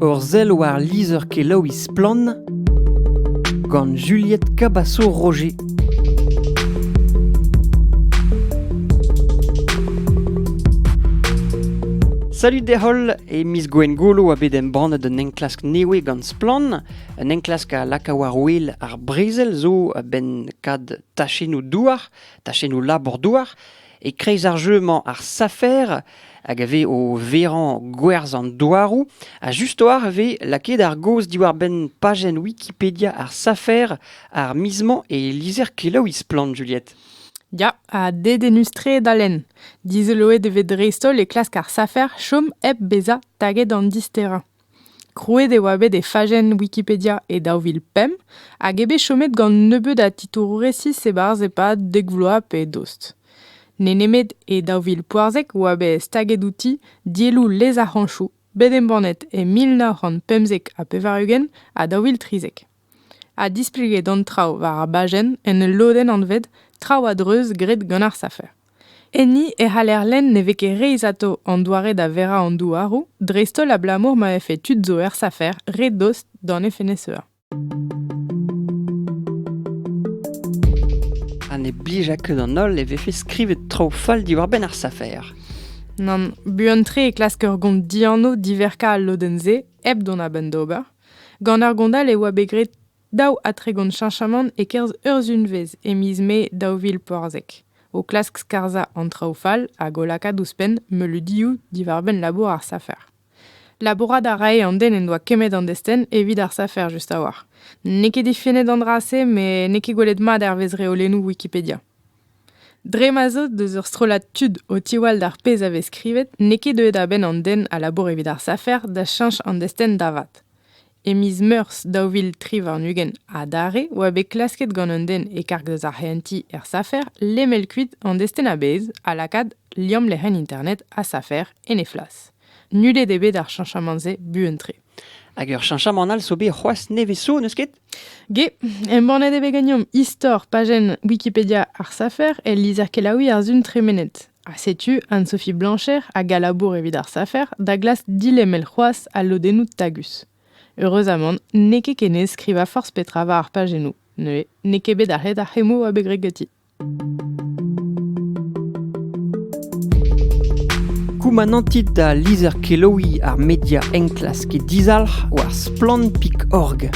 Ur zel war lizer ke Lois Plan gant Juliette Cabasso-Roger. Salut dehol e Miss Gwen Golo a bet em brandet un enklask newe gant Plan, un enklask a lakawar ouel ar brezel zo a ben kad tachenou douar, tachenou labor douar, e kreiz ar jeuman ar safer hag ave o veran gwerzh an douarou, a just oar ave laket ar goz diwar ben pagen Wikipedia ar safer ar mizman e lizer keloiz Plan, Juliette. Ja, a dedenustre d'alen. Dizeloet eve dreistol e klask ar safer chom eb beza taget an distera. Krouet e oa bet e fagen Wikipedia e daouvil pem, hag ebe chomet gant nebeud a titour resis e barz e pad degvloap e dost. Nenemet e daouvil poarzek oa bet staget outi dielou les a hanchou, bet embannet e 1950 a pevarugen a daouvil trizek. A displeget an trao war ar bajen en e loden an ved trao a dreuz gret gant ar safer. Enni e c'haller len ne veke reizato an doare da vera an douarou, dreistol a blamour ma efe tud zo er safer ret dost dan e fenezeur. An e blija ket an ol e vefe skrivet trao fall diwar ben ar safer. Nan, buantre e klask ur gont dianno diverka al lodenze, eb don a ben d'ober, gant ar gondal e oa begret daou atre gont chanchaman e kerz urzun vez e miz me daouvil poarzek. O klask skarza an traoufal a golaka douspen me le diou diwar ben labour ar safer. Labourad a rae an den en doa kemet an desten evit ar safer just a war. Neke difenet an drase, me neke gwelet mad er vez reolenou Wikipedia. Dre mazot deus ur strolat tud o tiwal d'ar pez a vez skrivet, neke deuet a ben an den a labour evit ar safer da chanch an desten davat. E miz meurs daouvil tri war nugen a dare oa bet klasket gant an den e karg deus ar c'henti er safer lemel kuit an desten a bez a lakad liam lec'hen internet a safer en e flas. Nulet ebe d'ar chanchamanze buentre. Hag ur chanchamanal so bet c'hoaz nevezo, neus ket? Ge, embannet ebe gagnom istor pagen Wikipedia ar safer e lizer kelaoui ar zun tremenet. A setu, Anne-Sophie Blancher a galabour evit ar safer da glas dilemel c'hoaz a lodennoù tagus. Heureusement, neke kenez skriva force petra va ar pagenou. Neue, neke bet ar c'het ar c'hemmo a begregeti. Koumanantit da lizer keloui ar media enklask e dizalc'h war splan.org.